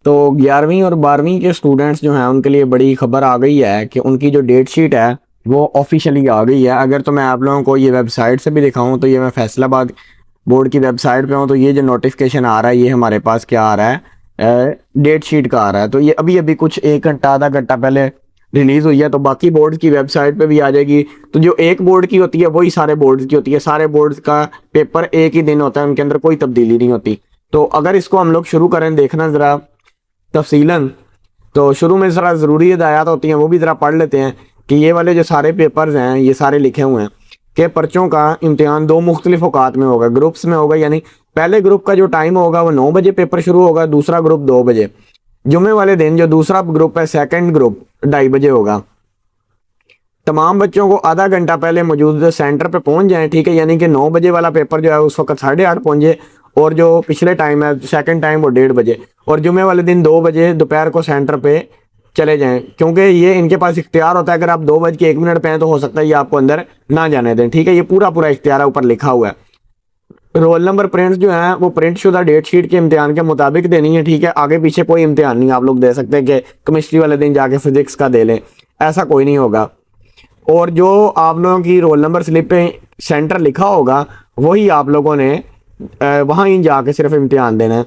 तो 11वीं और 12वीं के स्टूडेंट्स जो हैं उनके लिए बड़ी खबर आ गई है कि उनकी जो डेट शीट है वो ऑफिशियली आ गई है। अगर तो मैं आप लोगों को ये वेबसाइट से भी दिखाऊं तो ये मैं फैसलाबाद बोर्ड की वेबसाइट पे हूँ, तो ये जो नोटिफिकेशन आ रहा है ये हमारे पास क्या आ रहा है, डेट शीट का आ रहा है। तो ये अभी अभी कुछ 1 घंटा आधा घंटा पहले रिलीज हुई है, तो बाकी बोर्ड की वेबसाइट पे भी आ जाएगी। तो जो एक बोर्ड की होती है वही सारे बोर्ड की होती है, सारे बोर्ड का पेपर एक ही दिन होता है, उनके अंदर कोई तब्दीली नहीं होती। तो अगर इसको हम लोग शुरू करें देखना ज़रा तफसीलन, तो शुरू में ज़रा ज़रूरी हिदायत होती हैं वो भी ज़रा पढ़ लेते हैं कि ये वाले जो सारे पेपर्स हैं ये सारे लिखे हुए हैं कि पर्चों का इम्तिहान दो मुख्तलिफ औकात में होगा, ग्रुप्स में होगा। यानी पहले ग्रुप का जो टाइम होगा वो 9 बजे पेपर शुरू होगा, दूसरा ग्रुप 2 बजे। जुमे वाले दिन जो दूसरा ग्रुप है सेकंड ग्रुप 2:30 बजे होगा। तमाम बच्चों को आधा घंटा पहले मौजूद सेंटर पे पहुंच जाएं, ठीक है। यानी कि 9 बजे वाला पेपर जो है उस वक्त 8:30 पहुंचे, और जो पिछले टाइम है सेकंड टाइम वो 1:30 बजे, और जुमे वाले दिन 2 बजे दोपहर को सेंटर पे चले जाएं, क्योंकि ये इनके पास इख्तियार होता है। अगर आप 2:01 पे हैं तो हो सकता है ये आपको अंदर ना जाने दें, ठीक है। ये पूरा पूरा इख्तियार है, ऊपर लिखा हुआ है। रोल नंबर प्रिंट्स जो है वो प्रिंट शुदा डेट शीट के इम्तिहान के मुताबिक देनी है, ठीक है। आगे पीछे कोई इम्तिहान नहीं आप लोग दे सकते कि केमिस्ट्री वाले दिन जाके फिजिक्स का दे लें, ऐसा कोई नहीं होगा। और जो आप लोगों की रोल नंबर स्लिप पे सेंटर लिखा होगा वही आप लोगों ने वहाँ ही जाके सिर्फ इम्तिहान देना है।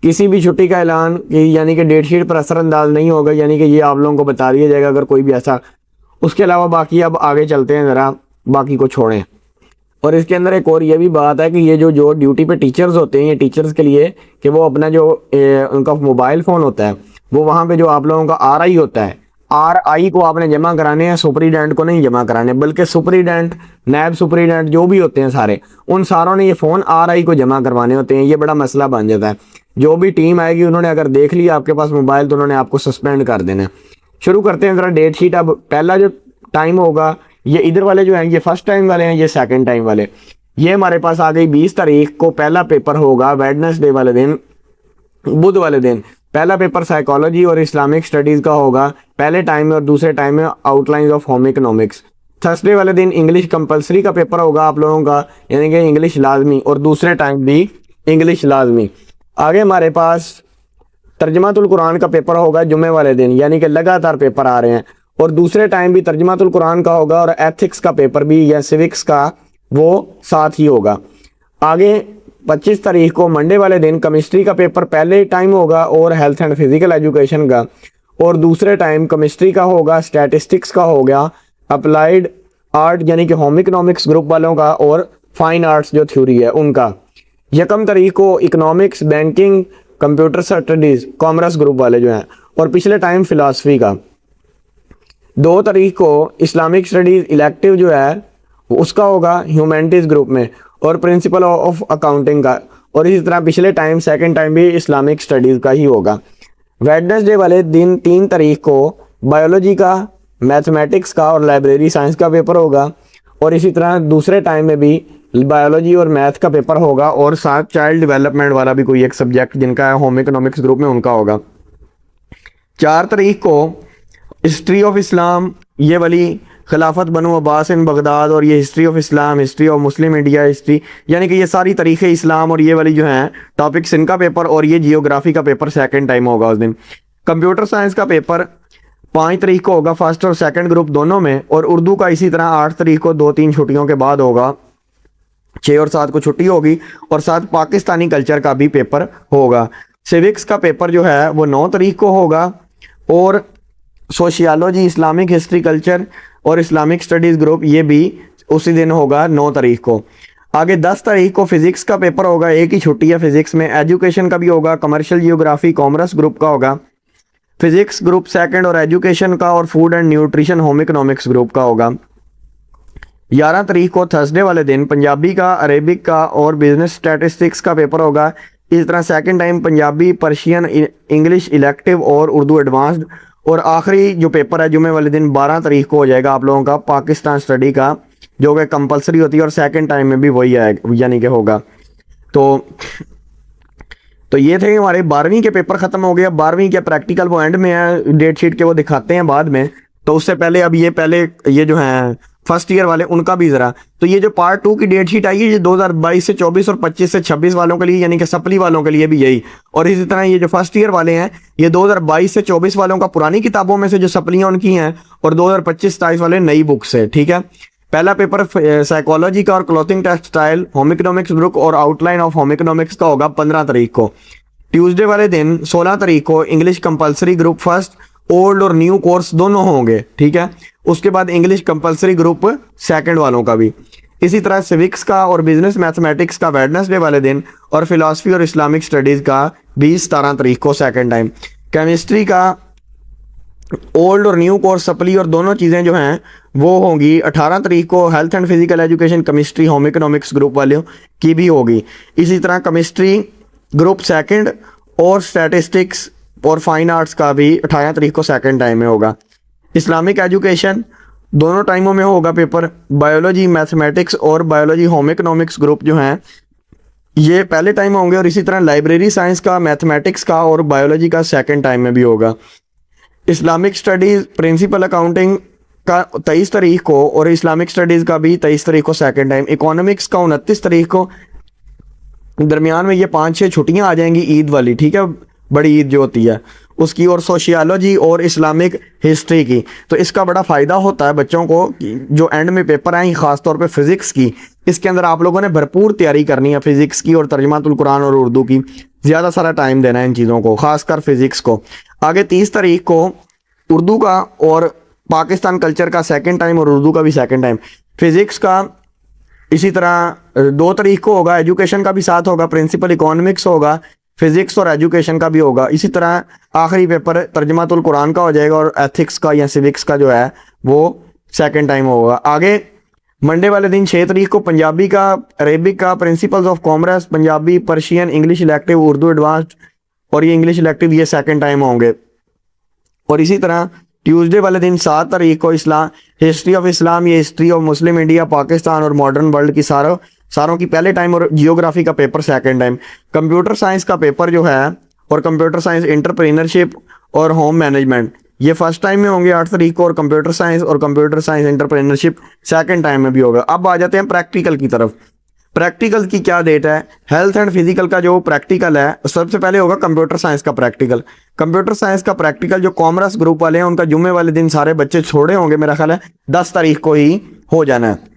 किसी भी छुट्टी का ऐलान यानी कि डेट शीट पर असरअंदाज नहीं होगा, यानी कि ये आप लोगों को बता दिया जाएगा अगर कोई भी ऐसा। उसके अलावा बाकी अब आगे चलते हैं, ज़रा बाकी को छोड़ें। और इसके अंदर एक और ये भी बात है कि ये जो जो ड्यूटी पे टीचर्स होते हैं, ये टीचर्स के लिए कि वो अपना जो उनका मोबाइल फ़ोन होता है वो वहाँ पे जो आप लोगों का RI होता है, RI को आपने जमा कराने हैं, सुपरिटेंडेंट को नहीं जमा कराने, बल्कि सुपरिटेंडेंट नायब सुपरिटेंडेंट जो भी होते हैं सारे, उन सारों ने ये फ़ोन RI को जमा करवाने होते हैं। ये बड़ा मसला बन जाता है। जो भी टीम आएगी उन्होंने अगर देख लिया आपके पास मोबाइल तो उन्होंने आपको सस्पेंड कर देना है। शुरू करते हैं ज़रा डेट शीट। अब पहला जो टाइम होगा, ये इधर वाले जो हैं ये फर्स्ट टाइम वाले हैं, ये सेकंड टाइम वाले। ये हमारे पास आ गई 20 तारीख को पहला पेपर होगा, वेडनेसडे वाले दिन, बुध वाले दिन। पहला पेपर साइकोलॉजी और इस्लामिक स्टडीज़ का होगा पहले टाइम में, और दूसरे टाइम में outlines of home economics. Thursday वाले दिन इंग्लिश कंपलसरी का पेपर होगा आप लोगों का, यानी कि इंग्लिश लाजमी, और दूसरे टाइम भी इंग्लिश लाजमी। आगे हमारे पास तर्जमातुल कुरान का पेपर होगा जुमे वाले दिन, यानी कि लगातार पेपर आ रहे हैं, और दूसरे टाइम भी तर्जमातुल कुरान का होगा, और एथिक्स का पेपर भी या सिविक्स का वो साथ ही होगा। आगे 25 तारीख को मंडे वाले दिन केमिस्ट्री का पेपर पहले टाइम होगा और हेल्थ एंड फिजिकल एजुकेशन का, और दूसरे टाइम केमिस्ट्री का होगा, स्टैटिस्टिक्स का हो गया, अप्लाइड आर्ट यानी कि होम इकोनॉमिक्स ग्रुप वालों का, और फाइन आर्ट्स जो थ्योरी है उनका। यकम तारीख को economics, banking, computer studies, commerce group वाले जो हैं, और पिछले टाइम फ़िलासफ़ी का। 2 तारीख को इस्लामिक स्टडीज़ इलेक्टिव जो है उसका होगा ह्यूमैनिटीज़ ग्रुप में, और प्रिंसिपल ऑफ अकाउंटिंग का, और इसी तरह पिछले टाइम सेकंड टाइम भी इस्लामिक स्टडीज़ का ही होगा। वेडनेसडे वाले दिन 3 तारीख को बायोलॉजी का, मैथमेटिक्स का और लाइब्रेरी साइंस का पेपर होगा, और इसी तरह दूसरे टाइम में भी बायोलॉजी और मैथ का पेपर होगा, और साथ चाइल्ड डेवलपमेंट वाला भी कोई एक सब्जेक्ट जिनका है होम इकोनॉमिक्स ग्रुप में उनका होगा। 4 तारीख को हिस्ट्री ऑफ इस्लाम, ये वाली खिलाफत बनु अब्बास इन बगदाद, और ये history of Islam, history of Muslim India history, यानी कि ये सारी तारीख़ इस्लाम और ये वाली जो हैं टॉपिक्स इनका पेपर, और ये जियोग्राफी का पेपर सेकंड टाइम होगा उस दिन। कंप्यूटर साइंस का पेपर 5 तारीख को होगा फर्स्ट और सेकंड ग्रुप दोनों में, और उर्दू का इसी तरह 8 तारीख को 2-3 छुट्टियों के बाद होगा, 6 और 7 को छुट्टी होगी, और साथ पाकिस्तानी कल्चर का भी पेपर होगा। सिविक्स का पेपर जो है वो 9 तारीख को होगा, और सोशियोलॉजी, इस्लामिक हिस्ट्री, कल्चर और इस्लामिक स्टडीज़ ग्रुप ये भी उसी दिन होगा 9 तारीख को। आगे 10 तारीख को फ़िज़िक्स का पेपर होगा, एक ही छुट्टी है फ़िज़िक्स में। एजुकेशन का भी होगा, कमर्शियल जियोग्राफी, कॉमर्स ग्रुप का होगा, फ़िज़िक्स ग्रुप सेकंड, और एजुकेशन का और food and nutrition home economics group का होगा। 11 तारीख को थर्सडे वाले दिन पंजाबी का, अरेबिक का और बिजनेस स्टैटिस्टिक्स का पेपर होगा। इस तरह second time Punjabi, Persian, English elective और उर्दू एडवांस्ड, और आखिरी जो पेपर है जुमे वाले दिन 12 तारीख को हो जाएगा आप लोगों का पाकिस्तान स्टडी का, जो कि कंपलसरी होती है, और सेकंड टाइम में भी वही है यानी कि होगा। तो ये थे हमारे 12वीं के पेपर ख़त्म हो गए। 12वीं के प्रैक्टिकल वो एंड में है, डेट शीट के वो दिखाते हैं बाद में। तो उससे पहले अब ये जो हैं फर्स्ट ईयर वाले उनका भी ज़रा। तो ये जो पार्ट 2 की डेट शीट आई है ये 2022 से 24 और 25 से 26 वालों के लिए, यानी कि सप्ली वालों के लिए भी यही। और इसी तरह ये जो फर्स्ट ईयर वाले हैं ये 2022 से 24 वालों का पुरानी किताबों में से जो सप्लियाँ उनकी हैं, और 2025-27 वाले नई बुक से। ठीक है, पहला पेपर साइकोलॉजी का और clothing textile home economics book और आउटलाइन ऑफ होम इकोनॉमिक्स का होगा 15 तारीख को। ट्यूसडे वाले दिन 16 तारीख को English compulsory group first, old और न्यू कोर्स दोनों होंगे। ठीक है, उसके बाद इंग्लिश कंपलसरी ग्रुप सेकंड वालों का भी। इसी तरह सिविक्स का और बिजनेस मैथमेटिक्स का वेडनेसडे वाले दिन, और फिलॉसफी और इस्लामिक स्टडीज़ का 20-17 तारीख को सेकंड टाइम। केमिस्ट्री का ओल्ड और न्यू कोर्स सप्ली और दोनों चीज़ें जो हैं वो होंगी 18 तारीख को। Health and physical education chemistry home economics group वालों की भी होगी। इसी तरह केमिस्ट्री ग्रुप सेकंड और स्टैटिस्टिक्स और फाइन आर्ट्स का भी 18 तारीख को सेकंड टाइम में होगा। इस्लामिक एजुकेशन दोनों टाइमों में होगा पेपर। बायोलॉजी मैथमेटिक्स और बायोलॉजी होम इकोनॉमिक्स ग्रुप जो हैं ये पहले टाइम में होंगे। और इसी तरह लाइब्रेरी साइंस का, मैथमेटिक्स का और बायोलॉजी का सेकंड टाइम में भी होगा। इस्लामिक स्टडीज़ प्रिंसिपल अकाउंटिंग का 23 तारीख को और इस्लामिक स्टडीज़ का भी 23 तारीख को सेकंड टाइम। इकोनॉमिक्स का 29 तारीख को। दरमियान में ये 5-6 छुट्टियां आ जाएंगी ईद वाली, ठीक है, बड़ी ईद जो होती है उसकी, और सोशियोलॉजी और इस्लामिक हिस्ट्री की। तो इसका बड़ा फ़ायदा होता है बच्चों को जो एंड में पेपर आएंगे, ख़ास तौर पे फ़िज़िक्स की। इसके अंदर आप लोगों ने भरपूर तैयारी करनी है फ़िज़िक्स की और तर्जुमातुल कुरान और उर्दू की। ज़्यादा सारा टाइम देना है इन चीज़ों को, ख़ासकर फ़िज़िक्स को। आगे 30 तारीख को उर्दू का और पाकिस्तान कल्चर का सेकंड टाइम और उर्दू का भी सेकंड टाइम। फिज़िक्स का इसी तरह 2 तारीख को होगा। एजुकेशन का भी साथ होगा, प्रिंसिपल इकोनॉमिक्स होगा, फिज़िक्स और एजुकेशन का भी होगा। इसी तरह आखिरी पेपर तर्जुमातुल कुरान का हो जाएगा और एथिक्स का या सिविक्स का जो है वो सेकंड टाइम होगा। आगे मंडे वाले दिन 6 तारीख को पंजाबी का, अरेबिक का, principles of commerce, Punjabi, Persian, English elective, Urdu advanced और ये इंग्लिश इलेक्टिव ये सेकंड टाइम होंगे। और इसी तरह ट्यूसडे वाले दिन 7 तारीख को इस्लाम, हिस्ट्री ऑफ इस्लाम, ये history of Muslim India, Pakistan और मॉडर्न वर्ल्ड की सारों की पहले टाइम और जियोग्राफी का paper second time. Computer science का पेपर जो है और कंप्यूटर साइंस एंटरप्रेन्योरशिप और होम मैनेजमेंट ये फर्स्ट टाइम में होंगे 8 तारीख को, और computer science entrepreneurship second time में भी होगा। अब आ जाते हैं प्रैक्टिकल की तरफ। प्रैक्टिकल की क्या डेट है? हेल्थ एंड फिजिकल का जो प्रैक्टिकल है सबसे पहले होगा कंप्यूटर साइंस का प्रैक्टिकल। कंप्यूटर साइंस का प्रैक्टिकल जो कॉमर्स ग्रुप वाले हैं उनका जुम्मे वाले दिन सारे बच्चे छोड़े होंगे, मेरा ख्याल है 10 तारीख को ही हो जाना है।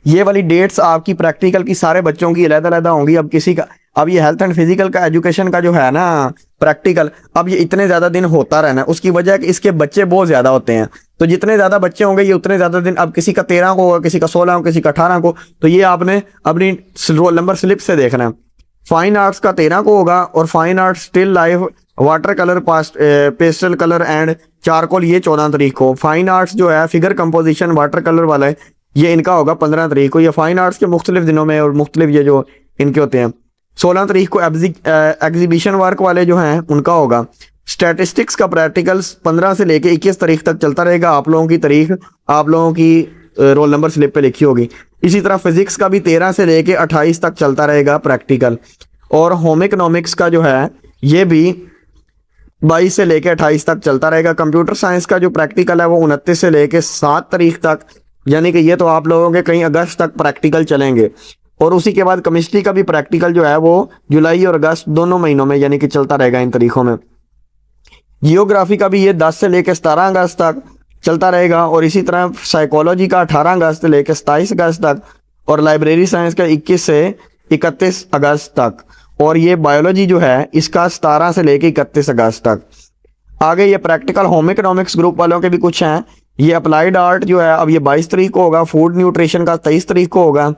ये वाली डेट्स आपकी प्रैक्टिकल की सारे बच्चों की अलग-अलग होंगी। अब किसी का, अब ये हेल्थ एंड फिजिकल का एजुकेशन का जो है ना प्रैक्टिकल, अब ये इतने ज़्यादा दिन होता रहना है। उसकी वजह है कि इसके बच्चे बहुत ज़्यादा होते हैं, तो जितने ज़्यादा बच्चे होंगे ये उतने ज़्यादा दिन। अब किसी का 13 को होगा, किसी का 16 को, किसी का 18 को, तो ये आपने अपनी रोल नंबर स्लिप से देखना है। फाइन आर्ट्स का 13 को होगा और fine arts still life, water colour, pastel colour and charcoal ये 14 तारीख को। फाइन आर्ट्स जो है फिगर कंपोजिशन वाटर कलर वाला है ये इनका होगा 15 तारीख को। ये फाइन आर्ट्स के मुख्तलिफ दिनों में और मुख्तलिफ ये जो इनके होते हैं। 16 तारीख को एग्जीबिशन वर्क वाले जो हैं उनका होगा। स्टैटिस्टिक्स का प्रैक्टिकल्स 15 से लेके 21 तारीख तक चलता रहेगा। आप लोगों की तारीख आप लोगों की रोल नंबर स्लिप पे लिखी होगी। इसी तरह फिजिक्स का भी 13 से लेके 28 तक चलता रहेगा प्रैक्टिकल। और होम इकोनॉमिक्स का जो है ये भी 22 से लेके 28 तक चलता रहेगा। कंप्यूटर साइंस का जो प्रैक्टिकल है वो 29 से लेके 7 तारीख तक, यानी कि ये तो आप लोगों के कहीं अगस्त तक प्रैक्टिकल चलेंगे। और उसी के बाद केमिस्ट्री का भी प्रैक्टिकल जो है वो जुलाई और अगस्त दोनों महीनों में यानी कि चलता रहेगा इन तारीखों में। जियोग्राफी का भी ये 10 से लेकर 17 अगस्त तक चलता रहेगा। और इसी तरह साइकोलॉजी का 18 अगस्त से लेकर 27 अगस्त तक, और लाइब्रेरी साइंस का 21 से 31 अगस्त तक। और ये बायोलॉजी जो है इसका 17 से लेकर 31 अगस्त तक। आगे ये प्रैक्टिकल होम इकोनॉमिक्स ग्रुप वालों के भी कुछ हैं। ये अप्लाइड आर्ट जो है अब ये 22 तारीख को होगा। फूड न्यूट्रिशन का 23 तारीख को होगा।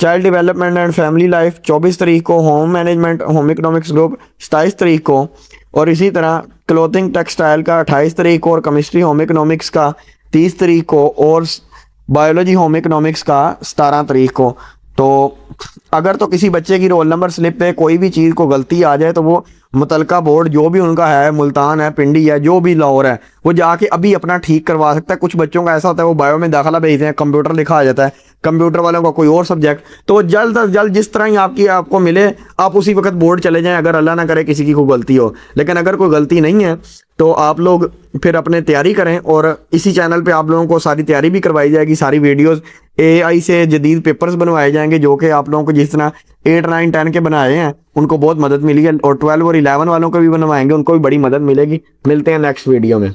Child development and family life 24 तारीख को। Home management home economics group 27 तारीख को। और इसी तरह क्लोथिंग टेक्सटाइल का 28 तारीख को, और केमिस्ट्री होम इकोनॉमिक्स का 30 तारीख को, और बायोलॉजी होम इकोनॉमिक्स का 17 तारीख को। तो अगर तो किसी बच्चे की रोल नंबर स्लिप पे कोई भी चीज़ को गलती आ जाए तो वो मुतलका बोर्ड जो भी उनका है, मुल्तान है, पिंडी है, जो भी लाहौर है, वो जाके अभी अपना ठीक करवा सकता है। कुछ बच्चों का ऐसा होता है वो बायो में दाखिला भेजते हैं, कंप्यूटर लिखा आ जाता है, कंप्यूटर वालों का कोई और सब्जेक्ट, तो वो जल्द अज जल्द जिस तरह ही आपको मिले आप उसी वक्त बोर्ड चले जाएं, अगर अल्लाह ना करे किसी की कोई गलती हो। लेकिन अगर कोई गलती नहीं है तो आप लोग फिर अपने तैयारी करें, और इसी चैनल पे आप लोगों को सारी तैयारी भी करवाई जाएगी, सारी वीडियोस एआई से जदीद पेपर्स बनवाए जाएंगे जो कि आप लोगों को जिस तरह 8, 9, 10 के बनाए हैं उनको बहुत मदद मिली है, और 12 और 11 वालों को भी बनवाएंगे, उनको भी बड़ी मदद मिलेगी। मिलते हैं नेक्स्ट वीडियो में।